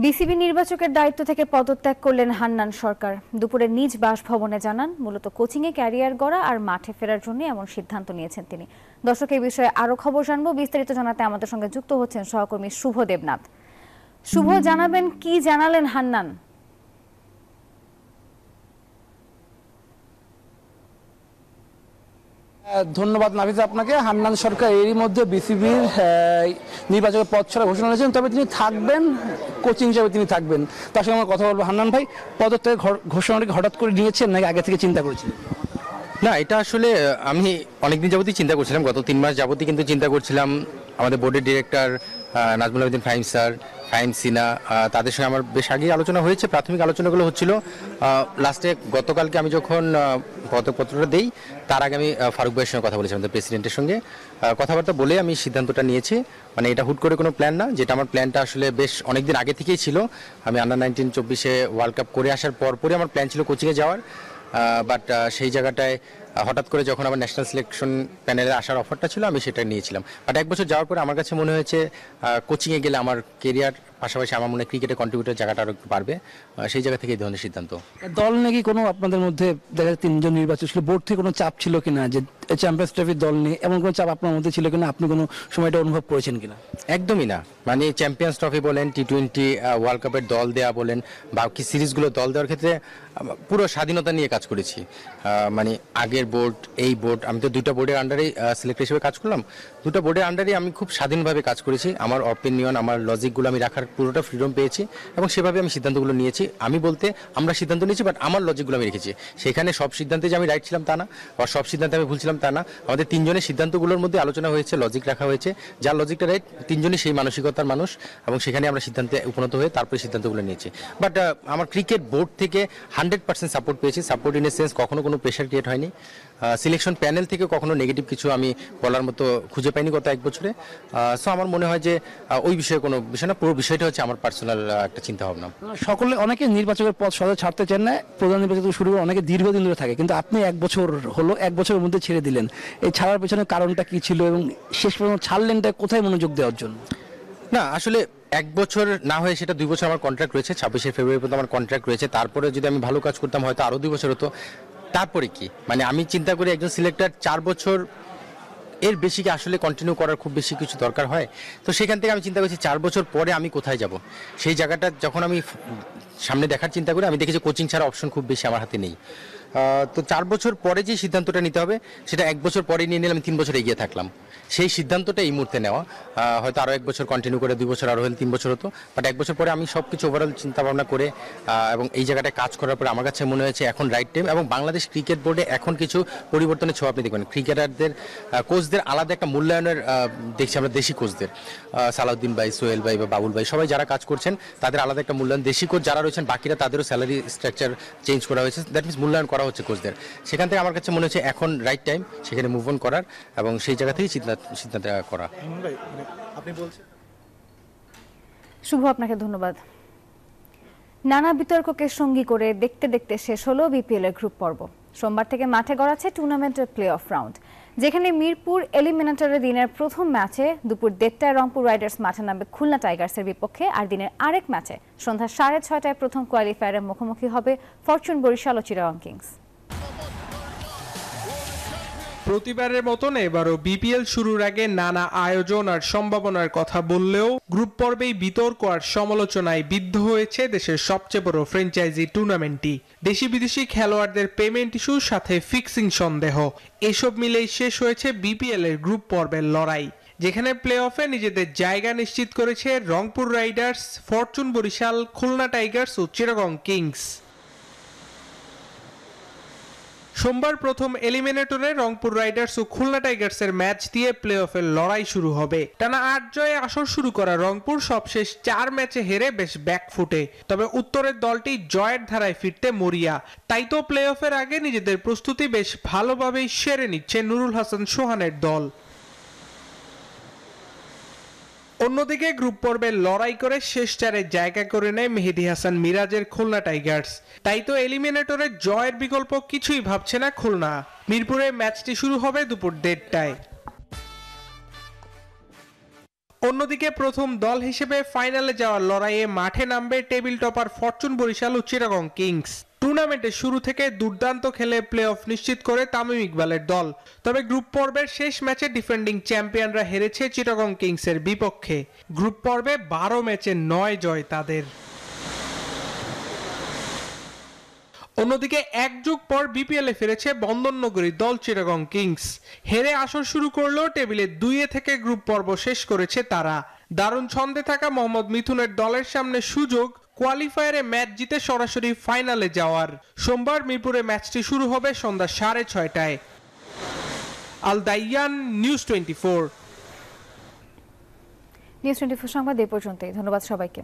বিসিবি নির্বাচকের দায়িত্ব থেকে পদত্যাগ করলেন হান্নান সরকার। দুপুরে নিজ বাসভবনে জানান, মূলত কোচিংয়ে ক্যারিয়ার গড়া আর মাঠে ফেরার জন্য এমন সিদ্ধান্ত নিয়েছেন তিনি। দর্শক, এই বিষয়ে আরো খবর জানবো। বিস্তারিত জানাতে আমাদের সঙ্গে যুক্ত হচ্ছেন সহকর্মী শুভ দেবনাথ। শুভ, জানাবেন কি জানালেন হান্নান? ধন্যবাদ নাফিসা আপনাকে। হান্নান সরকার এরই মধ্যে বিসিবির নির্বাচকের পদ ছাড়া ঘোষণা করেছেন, তবে তিনি থাকবেন, কোচিং হিসাবে তিনি থাকবেন। তার সঙ্গে আমার কথা বলবো। হান্নান ভাই, পদত্যাগের ঘোষণাটি হঠাৎ করে নিয়েছেন নাকি আগে থেকে চিন্তা করেছিলেন? না, এটা আসলে আমি অনেকদিন যাবতই চিন্তা করছিলাম, গত 3 মাস যাবতই কিন্তু চিন্তা করছিলাম। আমাদের বোর্ডের ডিরেক্টর নাজমুল আবেদিন ফাহিম স্যার, ফাহিম সিনা, তাদের সঙ্গে আমার বেশ আগেই আলোচনা হয়েছে, প্রাথমিক আলোচনাগুলো হচ্ছিল। লাস্টে গতকালকে আমি যখন পদপত্রটা দেই, তার আগে আমি ফারুক ভাইয়ের সঙ্গে কথা বলেছি, আমাদের প্রেসিডেন্টের সঙ্গে কথাবার্তা বলে আমি সিদ্ধান্তটা নিয়েছি। মানে এটা হুট করে কোনো প্ল্যান না, যেটা আমার প্ল্যানটা আসলে বেশ অনেকদিন আগে থেকেই ছিল। আমি আন্ডার-19 24-এ ওয়ার্ল্ড কাপ করে আসার পরপরই আমার প্ল্যান ছিল কোচিংয়ে যাওয়ার। বাট সেই জায়গাটায় হঠাৎ করে যখন আমার ন্যাশনাল সিলেকশন প্যানেলে আসার অফারটা ছিল, আমি সেটা নিয়েছিলাম। বাট 1 বছর যাওয়ার পরে আমার কাছে মনে হয়েছে কোচিংয়ে গেলে আমার কেরিয়ার পাশাপাশি আমার মনে হয় ক্রিকেটে কন্ট্রিবিউটার জায়গাটা আরও একটু বাড়বে। সেই জায়গা থেকে এই ধরনের সিদ্ধান্ত। দল নাকি কোনো আপনাদের মধ্যে দেখা যায় 3 জন নির্বাচক ছিল, বোর্ড থেকে কোনো চাপ ছিল কিনা যে চ্যাম্পিয়ন্স ট্রফির দল নিয়ে, এমন কোনো চাপ আপনার মধ্যে ছিল কিনা? আপনি কোনো সময়টা অনুভব করেছেন কিনা? একদমই না। মানে চ্যাম্পিয়ন্স ট্রফি বলেন, টি20 ওয়ার্ল্ড কাপের দল দেওয়া বলেন, বাকি সিরিজগুলো দল দেওয়ার ক্ষেত্রে পুরো স্বাধীনতা নিয়ে কাজ করেছি। মানে আগের বোর্ড, এই বোর্ড, আমি তো 2টা বোর্ডের আন্ডারেই সিলেক্টর হিসেবে কাজ করলাম। 2টা বোর্ডের আন্ডারেই আমি খুব স্বাধীনভাবে কাজ করেছি। আমার অপিনিয়ন, আমার লজিকগুলো আমি রাখার পুরোটা ফ্রিডম পেয়েছি এবং সেভাবে আমি সিদ্ধান্তগুলো নিয়েছি। আমি বলতে আমরা সিদ্ধান্ত নিয়েছি, বাট আমার লজিকগুলো আমি রেখেছি। সেখানে সব সিদ্ধান্তে যে আমি রাইট ছিলাম তা না, আর সব সিদ্ধান্তে আমি ভুল ছিলাম তা না। আমাদের 3 জনের সিদ্ধান্তগুলোর মধ্যে আলোচনা হয়েছে, লজিক রাখা হয়েছে। যার লজিকটা রাইট, 3 জনই সেই মানসিকতার মানুষ এবং সেখানে আমরা সিদ্ধান্তে উপনীত হয়ে তারপরে সিদ্ধান্তগুলো নিয়েছি। বাট আমার ক্রিকেট বোর্ড থেকে 100% সাপোর্ট পেয়েছি। সাপোর্ট ইন এ সেন্স, কখনো কোনো প্রেশার ক্রিয়েট হয়নি। সিলেকশন প্যানেল থেকে কখনো নেগেটিভ কিছু আমি বলার মতো খুঁজে পাইনি গত 1 বছরে। সো আমার মনে হয় যে ওই বিষয়ে কোনো বিষয় না, পুরো বিষয়টা হচ্ছে আমার পার্সোনাল একটা চিন্তা ভাবনা। সকলে অনেকে নির্বাচকের পদ সহজে ছাড়তে চান না, প্রধান নির্বাচক শুরু করে অনেকে দীর্ঘদিন ধরে থাকে, কিন্তু আপনি 1 বছর হলো, 1 বছরের মধ্যে ছেড়ে দিলেন। এই ছাড়ার পেছনে কারণটা কি ছিল এবং শেষ পর্যন্ত ছাড়লেনটা কোথায় মনোযোগ দেওয়ার জন্য? না আসলে 1 বছর না হয়ে সেটা 2 বছর আমার কন্ট্রাক্ট রয়েছে, 26 ফেব্রুয়ারি পর্যন্ত আমার কন্ট্রাক্ট রয়েছে। তারপরে যদি আমি ভালো কাজ করতাম হয়তো আরও 2 বছর হতো। তারপরে কি মানে আমি চিন্তা করি একজন সিলেক্টর 4 বছর এর বেশি কি আসলে কন্টিনিউ করার খুব বেশি কিছু দরকার হয়? তো সেখান থেকে আমি চিন্তা করছি 4 বছর পরে আমি কোথায় যাব, সেই জায়গাটা যখন আমি সামনে দেখার চিন্তা করি আমি দেখি যে কোচিং ছাড়া অপশন খুব বেশি আমার হাতে নেই। তো 4 বছর পরে যে সিদ্ধান্তটা নিতে হবে সেটা 1 বছর পরে নিয়ে নিলাম, 3 বছর এগিয়ে থাকলাম। সেই সিদ্ধান্তটা এই মুহূর্তে নেওয়া, হয়তো আরও 1 বছর কন্টিনিউ করে 2 বছর আরও হলে 3 বছর হতো, বাট 1 বছর পরে আমি সব কিছু ওভারঅল চিন্তা ভাবনা করে এবং এই জায়গাটায় কাজ করার পরে আমার কাছে মনে হয়েছে এখন রাইট টাইম। এবং বাংলাদেশ ক্রিকেট বোর্ডে এখন কিছু পরিবর্তনের ছোঁয়া আপনি দেখবেন। ক্রিকেটারদের কোচদের আলাদা একটা মূল্যায়নের দেখছি আমরা, দেশি কোচদের সালাউদ্দিন ভাই, সোহেল ভাই বা বাবুল ভাই সবাই যারা কাজ করছেন তাদের আলাদা একটা মূল্যায়ন, দেশি কোচ যারা রয়েছেন বাকিরা তাদেরও স্যালারি স্ট্রাকচার চেঞ্জ করা হয়েছে, দ্যাট মিনস মূল্যায়ন করা হচ্ছে কোচদের। সেখান থেকে আমার কাছে মনে হচ্ছে এখন রাইট টাইম সেখানে মুভ অন করার এবং সেই জায়গা থেকেই সিদ্ধান্ত করা। আপনি বলছেন। শুভ, আপনাকে ধন্যবাদ। নানা বিতর্ককে সঙ্গী করে দেখতে দেখতে শেষ হলো বিপিএল এর গ্রুপ পর্ব। সোমবার থেকে মাঠে গড়াচ্ছে টুর্নামেন্টের প্লে অফ রাউন্ড, যেখানে মিরপুর এলিমিনেটরে দিনের প্রথম ম্যাচে দুপুর 1:30টায় রংপুর রাইডার্স মাঠে নামবে খুলনা টাইগার্সের বিপক্ষে, আর দিনের আরেক ম্যাচে সন্ধ্যা 6:30টায় প্রথম কোয়ালিফায়ারে মুখোমুখি হবে ফরচুন বরিশাল ও চিটাগং কিংস। প্রতিবারের মতন এবারও বিপিএল শুরুর আগে নানা আয়োজন আর সম্ভাবনার কথা বললেও গ্রুপ পর্বেই বিতর্ক আর সমালোচনায় বিদ্ধ হয়েছে দেশের সবচেয়ে বড় ফ্র্যাঞ্চাইজি টুর্নামেন্টটি। দেশি বিদেশি খেলোয়াড়দের পেমেন্ট ইস্যুর সাথে ফিক্সিং সন্দেহ, এসব মিলেই শেষ হয়েছে বিপিএল এর গ্রুপ পর্বের লড়াই, যেখানে প্লে অফে নিজেদের জায়গা নিশ্চিত করেছে Rangpur riders, fortune Barishal, Khulna tigers ও চিটাগং কিংস। সোমবার প্রথম এলিমিনেটরে রংপুর রাইডার্স ও খুলনা টাইগার্সের ম্যাচ দিয়ে প্লে অফের লড়াই শুরু হবে। টানা 8 জয়ে আসর শুরু করা রংপুর সবশেষ 4 ম্যাচে হেরে বেশ ব্যাকফুটে, তবে উত্তরের দলটি জয়ের ধারায় ফিরতে মরিয়া। তাই তো প্লে অফের আগে নিজেদের প্রস্তুতি বেশ ভালোভাবেই সেরে নিচ্ছে নুরুল হাসান সোহানের দল। অন্যদিকে গ্রুপ পর্বে লড়াই করে শেষ 4-এ জায়গা করে নেয় মেহেদী হাসান মিরাজের খুলনা টাইগার্স। তাই তো এলিমিনেটরে জয়ের বিকল্প কিছুই ভাবছে না খুলনা। মিরপুরে ম্যাচটি শুরু হবে দুপুর 1:30টায়। অন্যদিকে প্রথম দল হিসেবে ফাইনালে যাওয়ার লড়াইয়ে মাঠে নামবে টেবিল টপার ফরচুন বরিশাল ও চিটাগং কিংস। টুর্নামেন্টের শুরু থেকে দুর্দান্ত খেলে প্লে অফ নিশ্চিত করে তামিম ইকবালের দল, তবে গ্রুপ পর্বের শেষ ম্যাচে ডিফেন্ডিং চ্যাম্পিয়নরা হেরেছে চিটাগং কিংসের বিপক্ষে। গ্রুপ পর্বে 12 ম্যাচে 9 জয় তাদের। অন্যদিকে 1 যুগ পর বিপিএলে ফিরেছে বন্দরনগরীর দল চিটাগং কিংস। হেরে আসর শুরু করলেও টেবিলে 2-এ থেকে গ্রুপ পর্ব শেষ করেছে তারা। দারুণ ছন্দে থাকা মোহাম্মদ মিথুনের দলের সামনে সুযোগ কোয়ালিফায়ারে ম্যাচ জিতে সরাসরি ফাইনালে যাওয়ার। সোমবার মিরপুরে ম্যাচটি শুরু হবে সন্ধ্যা 6:30টায়। আল দাইয়ান, নিউজ 24। নিউজ 24 সংবাদ এ পর্যন্তই। ধন্যবাদ সবাইকে।